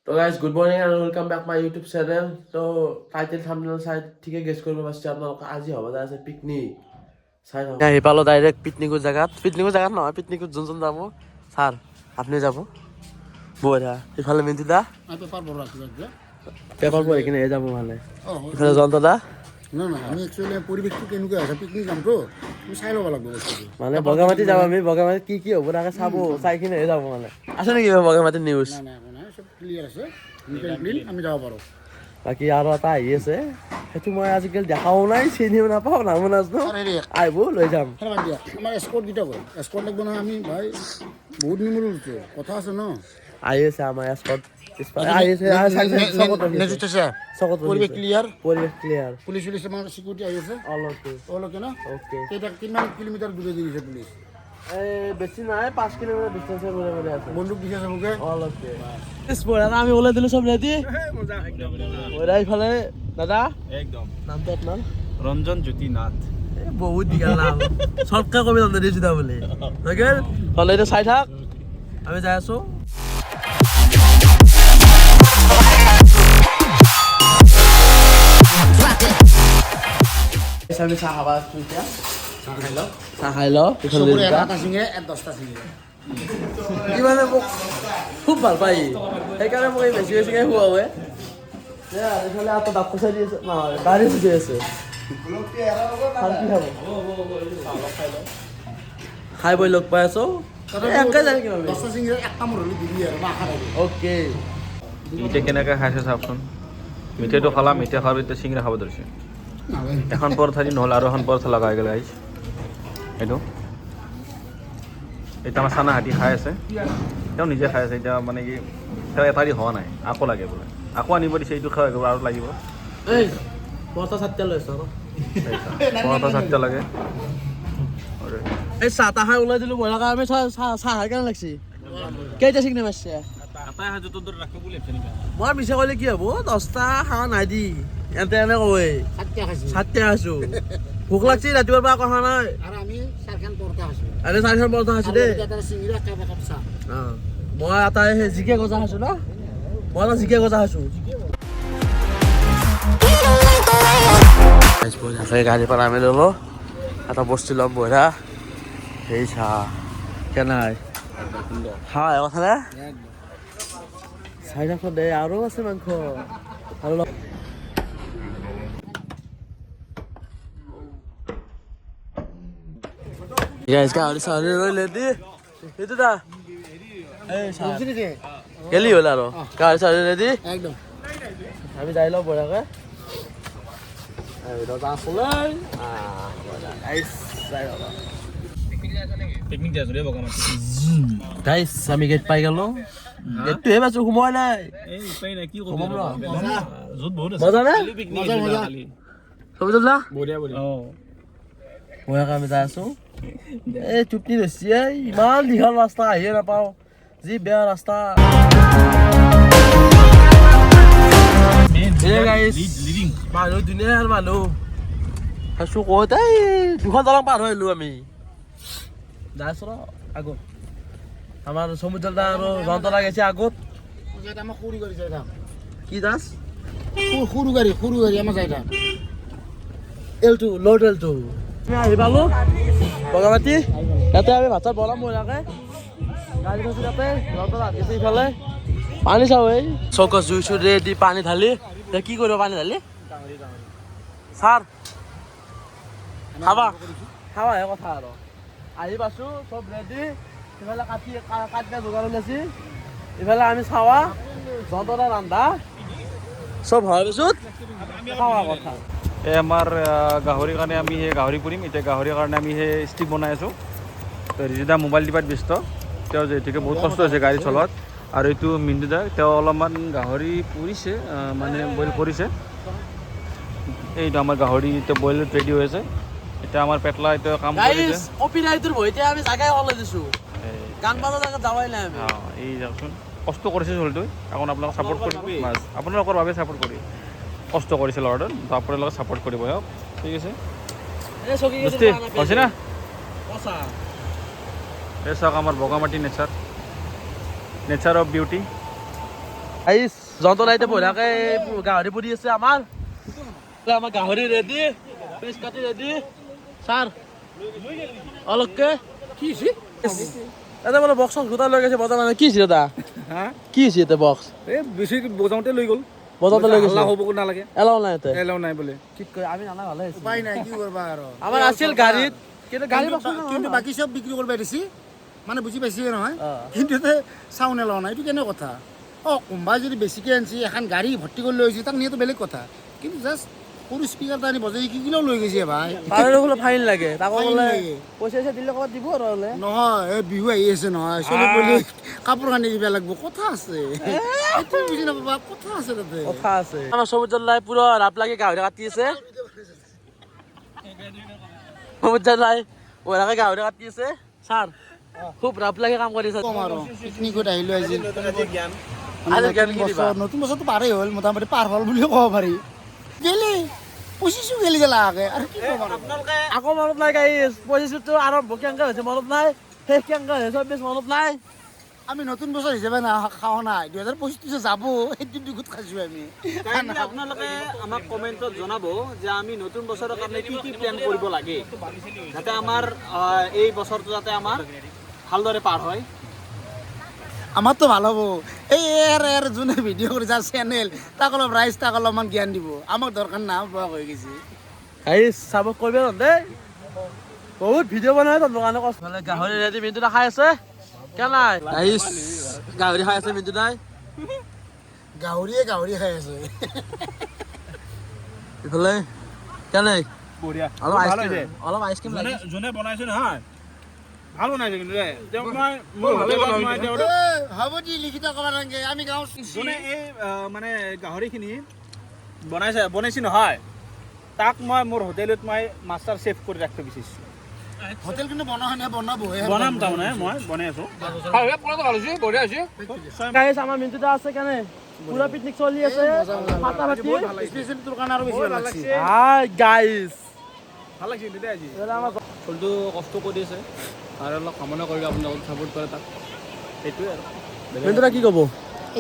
তো guys good morning আৰু welcome back my YouTube channel. তো টাইটেল থাম্বনেল চাই ঠিকে গেছ কৰিব পাৰিছে আপোনালোকে। আজি হ'ব যায় আছে পিকনিক চাই থাকক। আহি পালোঁ ডাইৰেক্ট পিকনিকৰ জেগাত নহয়, পিকনিকত যোন যাব ছাৰ আপুনি যাব বঢ়িয়া। ইফালে মিন্টু দা পেপাৰ পঢ়ি কিনে যাব মানে, ইফালে জয়ন্ত দা আমি একচুৱেলি পৰিৱেশটো কেনেকুৱা আছে পিকনিক যামতো আমি চাই ল'ব লাগিব বস্তুটো। মানে বগামাটি যাম আমি, বগামাটিত কি হ'ব তাকে চাব, চাই কিনে যাব মানে। আছে নেকি বগামাটিত নিউজ? নাই নাই একো নাই, চব ক্লিয়াৰ আছে, ক্লিন আমি যাব পাৰোঁ। বাকী আৰু এটা আহি আছে, সেইটো মই আজিকালি দেখাও নাই, চিনিও নাপাওঁ, নামো নাজানো। আহিব লৈ যাম। আমাৰ এস্কৰ্টকেইটা কয় এস্কৰ্ট লাগিব নহয়, আমি ভাই বহুত নিমৰিছো কথা আছে ন। আহি আছে আমাৰ এস্কৰ্ট পৰিৱেশ ক্লিয়াৰ, পৰিৱেশ ক্লিয়াৰ, পুলিচ আমাৰ চিকিউৰিটি আহি আছে অলকে ন। অ'কে কিমান কিলোমিটাৰ দূৰে দিছে পুলিচ? বেছি নাই, 5 কিলোমিটাৰ ডিষ্টেঞ্চৰ মূৰে আছে। বন্দুক দিছে চবকে অলকে আমি ওলাই দিলোঁ চব ৰেডি। ইফালে দাদা একদম নামটো আপোনাৰ? ৰঞ্জন জ্যোতি নাথ। বহুত দীঘল নাম, চবকে কবি নাম দিছোঁ দা বুলি। হ'লে এতিয়া চাই থাক, আমি যাই আছোঁ। আমি চাহ খাব আছোঁ এতিয়া, চাহ খাই লওঁ। ই মানে মোক খুব ভাল পায়, সেইকাৰণে মোক বেছি বেছিকৈ খুৱাবে। এইফালে আকৌ দাঁত চাই দি আছে, নহয় গাড়ী চুচি আছে। শান্তি খাব খাই বৈ লগ পাই আছোঁ। অ'কে এতিয়া কেনেকৈ খাইছে চাওকচোন। মিঠাইটো খালা, মিঠাই খোৱাৰ এতিয়া চিঙৰা খাব ধৰিছে। এখন পৰঠা দি নহ'লে আৰু এখন পৰঠা লগাই গ'লে আহিছে। এইটো এতিয়া আমাৰ চানা হাতী খাই আছে, তেওঁ নিজে খাই আছে। এতিয়া মানে কি তেওঁ এটা দি হোৱা নাই, আকৌ লাগে বোলে, আকৌ আনিব দিছে। এইটো খাই আৰু লাগিব, এই পৰঠা চাৰিটা লৈ আছোঁ আকৌ। পৰঠা চাৰিটা লাগে। এই চাহ তাহ খাই ওলাই দিলোঁ বঢ়িয়াকৈ। আমি চাহ খাই কেনে লাগছি? কেইটা চিগনে মাৰছে? মই মিছা কৰিলে কি হ'ব, 10টা খাৱা নাই দি এনে এনে কয় 7টা খাইছোঁ। ভোক লাগছি ৰাতিপুৱাৰ পৰা আকৌ খোৱা নাই। আমি 4খান পৰঠা খাইছোঁ, এনে 4খান পৰঠা খাইছোঁ দেই। চিঙৰা একাপ চাহ। মই এটা জিকে গজা খাইছোঁ ন, মই এটা জিকে গজা খাইছোঁ। গাড়ীৰ পৰা নামি ল'লোঁ, এটা বস্তু ল'ম বঢ়িয়া। সেই চাহ কেনাই হয় কথা নে চাই থাকোঁ দে, আৰু আছে মাংস আৰু গাহৰি চাহৰি ৰৈলে দি সেইটো দা গেলি হ'ল আৰু গাহৰি চাহৰি ৰেডি একদম আমি যাই লওঁ বঢ়িয়াকৈ। আমি গেট পাই গেলো, গেটটোহে পাইছোঁ, সোমোৱা নাই। মজা নে বঢ়িয়াকৈ আমি যাই আছোঁ। এই টুপনি ধৰিছে, ইমান দীঘল ৰাস্তা আহিয়ে নাপাওঁ, যি বেয়া ৰাস্তা। মানুহ ধুনীয়াৰ মানুহ খাইছোঁ ক'ত, এই 2খন দলং পাৰ হৈ আহিলোঁ আমি। যাই আছোঁ ৰ আগত, আমাৰ সমুদ্ৰদা আৰু জয়ন্তদা গৈছে আগত। আমাক সৰু গাড়ী যাই থাক, কি দাস সৰু গাড়ী আমাৰ যাই থাক। এলটো লৰ্ড এলটো আমি আহি পালোঁ বগামাটি। ইয়াতে আমি ভাত চাত বনাম বঢ়িয়াকৈ, গাড়ী থৈছোঁ তাতে। জয়ন্ত ৰাত গৈছে ইফালে। পানী চাওঁ, এই চৌকা জুই চুই দি পানী ঢালি এতিয়া কি কৰিব, পানী ঢালি ছাৰ খাবা খাবাহে কথা আৰু। আহি পাইছোঁ চব ৰেডি, ইফালে কাটিয়া যোগাৰ ওলাইছে, ইফালে আমি চাৱা জয়ন্তদা ৰান্ধা চব হোৱাৰ পিছত খাৱা কথা। এই আমাৰ গাহৰিৰ কাৰণে আমি সেই গাহৰি পুৰিম। এতিয়া গাহৰিৰ কাৰণে আমি সেই ষ্টিক বনাই আছোঁ। তো ৰিজুদা মোবাইল টিপাত ব্যস্ত, তেওঁ যিহেতুকে বহুত কষ্ট হৈছে গাড়ী চলোৱাত। আৰু এইটো মিন্দুদা, তেওঁ অলপমান গাহৰি পুৰিছে, মানে বইল কৰিছে। এইটো আমাৰ গাহৰি এতিয়া বইল ৰেডি হৈ আছে। এতিয়া আমাৰ পেটলা এতিয়া কাম কৰিছে। কপিৰাইটোৰ ভয়তে আমি জাগাই ওলাই দিছোঁ, গান বাজা জাগাত যাৱাই নাই আমি। এই যাওকচোন, কষ্ট কৰিছে চলটো, এখন আপোনালোকক ছাপোৰ্ট কৰি আপোনালোকৰ বাবে ছাপোৰ্ট কৰি কষ্ট কৰিছে ল'ৰাটোত, তো আপোনালোকে ছাপোৰ্ট কৰিব দিয়ক, ঠিক আছে। হৈছে না এই চাওক আমাৰ বগামাটি নেচাৰ অফ বিউটি। এই যন্ত্ৰ লাইতে বহি থাকে গাহৰি পুৰি আছে আমাৰ গাহৰি ৰেডি পিচ কাটি ৰেডি ছাৰ অলপকে কি হৈছে এটা বোলে বক্স গোটা লৈ গৈছে বজাৰ মানে কি হৈছে দাদা হা কি হৈছে এটা বক্স এই বেছি বজাওঁতে লৈ গ'ল বজাৰতে লৈ গৈছে হ'ব নালাগে এলাও নাই ইয়াতে এলাও নাই বোলে কি কয় আমি নানা ভালে আছো উপায় নাই কি কৰিবা আৰু আমাৰ আছিল গাড়ীত কিন্তু গাড়ী কিন্তু বাকী চব বিক্ৰী কৰিব দিছি মানে বুজি পাইছে নহয় অ। কিন্তু চাউন এলাও নাই এইটো কেনে কথা কোনোবাই যদি বেছিকৈ আনিছে এখন গাড়ী ভৰ্তি কৰি লৈ আহিছে তাক নিয়েতো বেলেগ কথা কিন্তু জাষ্ট সৰু স্পীকাৰ এটা আনি বজাই শিকিলেও লৈ গৈছে ভাই তাৰে বোলে ফাইন লাগে তাকো ফাইন বোলে লাগে। পইচা দিলে ক'ৰবাত দিব আৰু হ'লে নহয় এই বিহু আহি আছে নহয় চলি পলি কাপোৰ কানি দিব লাগিব কথা আছে এইটো বুজি নাপাবা কথা আছে তাতে কথা আছে আমাৰ সমুদ্ৰ লাই পুৰা ৰাপ লাগি গাহৰি কাটি আছে সমুদ্ৰ লাই ওৰাকে গাহৰি কাটি আছে ছাৰ খুব ৰাপ লাগি কাম কৰিছে কম আৰু পিকনিকত আহিলোঁ আজি আজি জ্ঞান কি দিবা? নতুন বছৰটো পাৰেই হ'ল মোটামুটি পাৰ হ'ল বুলিও ক'ব পাৰি গেলি পঁচিছো গেলি গেলাকে আৰু কি ক'ম আৰু আকৌ মনত নাই গাইছ পঁচিছটো আৰম্ভ কেনেকৈ হৈছে মনত নাই শেষ কেনেকৈ হৈছে 24 মনত নাই আমি নতুন বছৰ হিচাপে খাওঁ নাই 2025 যাব সেইটো দুখত খাইছোঁ আমি আপোনালোকে আমাক কমেণ্টত জনাব যে আমি নতুন বছৰৰ কাৰণে কি কি প্লেন কৰিব লাগে যাতে আমাৰ এই বছৰটো যাতে আমাৰ ভালদৰে পাৰ হয় আমাৰতো ভাল হ'ব এই এৰ যোনে ভিডিঅ' কৰি যাৰ চেনেল তাক অলপ ৰাইজ তাক অলপমান জ্ঞান দিব আমাক দৰকাৰ নাই বয়স হৈ গৈছে গাইছ চাব কৰিব দেই বহুত ভিডিঅ' বনাই তোৰ দোকানে কষ্ট গাহৰি ৰেডি মিনটো খাই আছে কেনাই গাইছ গাহৰি খাই আছে মিনটো নাই গাহৰিয়ে গাহৰি খাই আছে ইফালে কেনে বঢ়িয়া অলপ আইচক্ৰীম লাগে যোনে বনাইছে নহয় ভাল বনাইছে কিন্তু তেওঁক মই মোৰ ভালে বনাই তেওঁ হ'ব দি লিখিত ক'ব নালাগে আমি গাঁও যোনে এই মানে গাহৰিখিনি বনাইছে নহয় তাক মই মোৰ হোটেলত মই মাষ্টাৰ চেফ কৰি ৰাখিব বিচাৰিছোঁ হোটেল কিন্তু বনোৱা হয় নাই বনাবহে বনাম তাৰমানে মই বনাই আছোঁ গাইছ আমাৰ মিনটোটা আছে কেনে পুৰা পিকনিক চলি আছে ফাটা ফাটি স্পেচিয়েল তোৰ কাৰণে আৰু বেছি ভাল লাগছে হাই গাইছ ভাল লাগিছে কিন্তু আজি আমাৰ ফুলটো কষ্ট কৰি আছে আৰু অলপ কামনা কৰিলে আপোনালোকক ছাপোৰ্ট কৰে তাক সেইটোৱে আৰু মিনটোটা কি ক'ব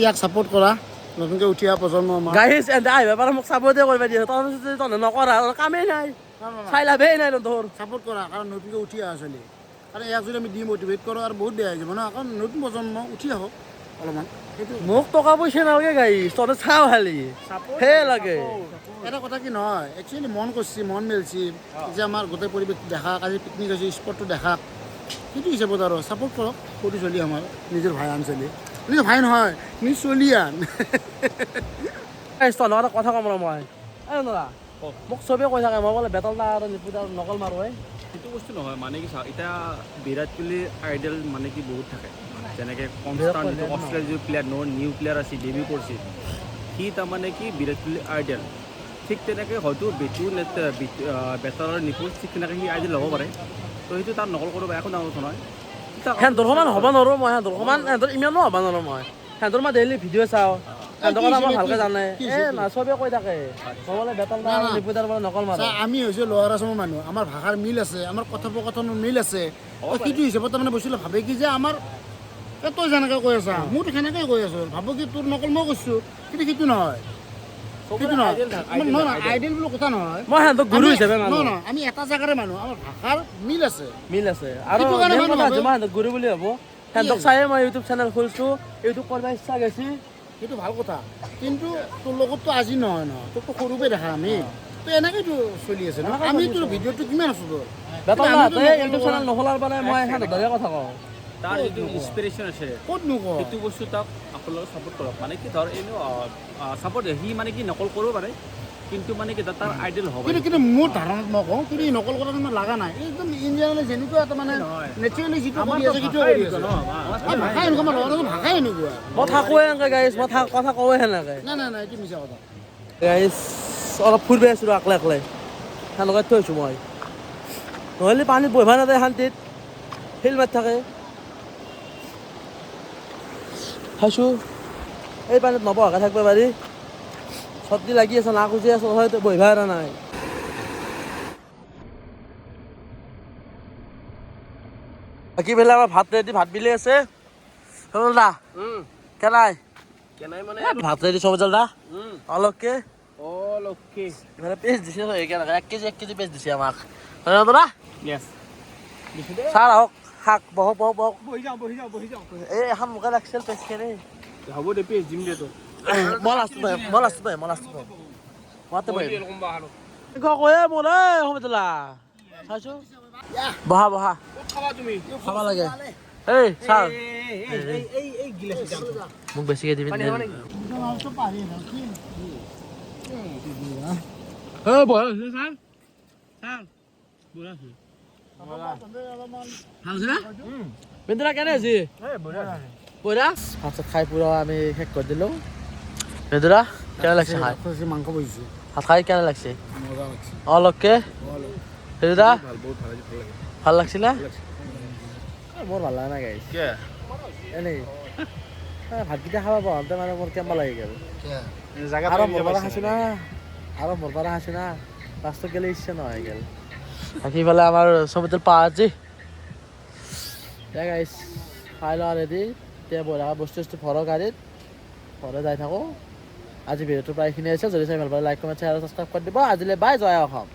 ইয়াক ছাপোৰ্ট কৰা নতুনকৈ উঠি অহা প্ৰজন্ম আমাৰ গাইছ এন্তে আহিবা পাৰা মোক চাবতে কৰিব দিয়ে তহঁতে নকৰা কামেই নাই চাই লাভেই নাই তোৰ ছাপোৰ্ট কৰা কাৰণ নতুনকৈ উঠি অহা ছোৱালী কাৰণ ইয়াক যদি আমি ডিম'টিভেট কৰোঁ আৰু বহুত বেয়া হৈ যাব ন কাৰণ নতুন প্ৰজন্ম উঠি আহক অলপমান সেইটো মোক টকা পইচা নালাগে গাইছ তহঁতে চাওঁ খালি সেই লাগে এটা কথা কি নহয় একচুৱেলি মন কৰিছে মন মেলিছে যে আমাৰ গোটেই পৰিৱেশটো দেখাক আজি পিকনিক হৈছে স্পটটো দেখাক সেইটো হিচাপত আৰু ছাপোৰ্ট কৰক সৰু ছোৱালী আমাৰ নিজৰ ভাই আন ছোৱালী নিজৰ ভাই নহয় নিজ ছোৱালী আন গাইছ তহঁতৰ এটা কথা ক'ম ৰ মই এই নৰা মোক চবেই কৈ থাকে মই বোলে বেতল দা আৰু নিপুত আৰু নকল মাৰোঁ সেইটো বস্তু নহয় মানে কি চাওক এতিয়া বিৰাট কোহলিৰ আইডল মানে কি বহুত থাকে যেনেকৈ কনষ্টাণ্ট যিটো অষ্ট্ৰেলিয়াৰ যিটো প্লেয়াৰ নিউ প্লেয়াৰ আছে ডেবিউ কৰিছে সি তাৰমানে কি বিৰাট কোহলিৰ আইডল ঠিক তেনেকৈ হয়তো বেটাৰৰ নিপুজ ঠিক তেনেকৈ সি আইডল হ'ব পাৰে তো সেইটো তাৰ নকল কৰিব একো ডাঙৰ কথা নহয় সিহঁতৰ সমান হ'ব নোৱাৰোঁ মই সিহঁতৰ সমান সিহঁতৰ ইমানো হ'ব নোৱাৰোঁ মই সিহঁতৰ মই ডেইলি ভিডিঅ' চাওঁ সিহঁতৰ কথা মই ভালকৈ জানে চবেই কৈ থাকে মই বোলে বেতল দা আৰু নিপুতাৰ বোলে নকল মাৰোঁ আমি হৈছোঁ লোৱাৰ আছামৰ মানুহ আমাৰ ভাষাৰ মিল আছে আমাৰ কথোপকথনৰ মিল আছে সেইটো হিচাপত তাৰমানে বস্তুটো ভাবে কি যে আমাৰ তই যেনেকৈ কৈ আছা মোৰতো সেনেকৈ কৈ আছোঁ ভাবো কি তোৰ নকল মই কৈছোঁ কিন্তু সেইটো নহয় সেইটো নহয় নহয় আইডেল বুলি কথা নহয় মই সিহঁতক গুৰু হিচাপে মানুহ নহয় আমি এটা জেগাৰে মানুহ আমাৰ ভাষাৰ মিল আছে মিল আছে আৰু সেইটো কাৰণে মেইন মই কথা হৈছে ভাবোঁ- মই সিহঁতক গুৰু বুলি ভাবোঁ সিহঁতক চায়ে মই ইউটিউব চেনেল খুলিছোঁ ইউটিউব কৰিব ইচ্ছা গৈছে সেইটো ভাল কথা কিন্তু তোৰ লগততো আজি নহয় ন তোকতো সৰুপৰাই দেখা আমি তো এনেকৈতো চলি আছে ন আমি তোৰ ভিডিঅ'টো কিমান আছোঁ তোৰ বেতল কিন্তু আমিতো দাহঁতে নকল ইউটিউব চেনেল নোখোলাৰ পৰা মই সিহঁতৰ দৰে কথা কওঁ তাৰ যিটো ইনস্পিৰেশ্যন আছে ক'ত নকওঁ সেইটো বস্তু তাক আপোনালোকে ছাপোৰ্ট কৰক মানে কি ধৰ এনেও ছাপোৰ্ট সি মানে কি নকল কৰিব পাৰে কিন্তু মানে কি তাৰ আইডল হ'ব কিন্তু মোৰ ধাৰণাত মই কওঁ কিন্তু এই নকল কৰাটো মোৰ লগা নাই একদম ইণ্ডিয়ালৈ যেনেকুৱা এটা মানে নেচাৰেলি যিটো কৰি আছে সেইটোৱে কৰি আছে এই ভাষা এনেকুৱা আমাৰ লগতে ভাষাই এনেকুৱা মই থাকোঁৱে এনেকৈ গাইছ মই কথা কওঁৱে সেনেকৈ নাই নাই নাই এইটো মিছা কথা গাইছ অলপ ফুৰিব আছোঁ আকলে আকলে সেনেকৈ থৈছোঁ মই নহ'লে পানীত বহিব নাযায় শান্তিত শিল মাৰি থাকে খাইছোঁ এই পানীত নবহাকৈ থাকিব পাৰি চৰ্দি লাগি আছে না খুজি আছে হয়তো বহিব পৰা নাই বাকী বেলা আমাৰ ভাত ৰেডি ভাত বিলি আছে হ'ল দা কেলাই ভাত রেডি সব জলদা অলকে ও লক্ষ্মী এবারে পেজ দিছে তো এখানে 1 কেজি পেজ দিছে আমাক হয় না তোরা ইয়েস সার হোক শাক বহ বহি যাও এই এখন মুখে লাগছিল পেজ খেলে হ'ব দে পেজ দিম দে তো মল আসতো মাতে বই এরকম বাহানো কয়ে মনে হমতলা চাইছো বহা খাবা তুমি খাবা লাগে এই সার এই গিলাস দাও মোক বেছিকে দিবি বহা সার বহা ভালছে না বেন্দরা কেনে আছে বইরা ভাত খাই পুরো আমি শেষ করে দিলো বেন্দরা কেনে লাগছে খাই মাংস বহিছে ভাত খাই কেনে লাগছে মজা লাগছে অলকে বেন্দরা বহুত ভাল লাগে ভাল লাগছে না মোৰ ভাল লাগা নাই গাইছ এনেই ভাতকেইটা খাব পাওঁতে মানে মোৰ কেম্বা লাগি গ'ল আৰু মোৰ পৰা খাইছো না লাষ্টত গেলে ইচ্ছা নহয় গেল বাকী ফালে আমাৰ চবতে পা আজি গাইছ খাই লোৱা ৰেডি এতিয়া বঢ়া বস্তু ভৰৰ গাড়ীত ঘৰে যাই থাকোঁ আজি ভিডিঅ'টো প্ৰায় এইখিনি আছে যদি চাই ভাল পালে লাইক কমেণ্ট শ্বেয়াৰ আৰু ছাবস্ক্ৰাইব কৰি দিব আজিলৈ বাই জয় অসম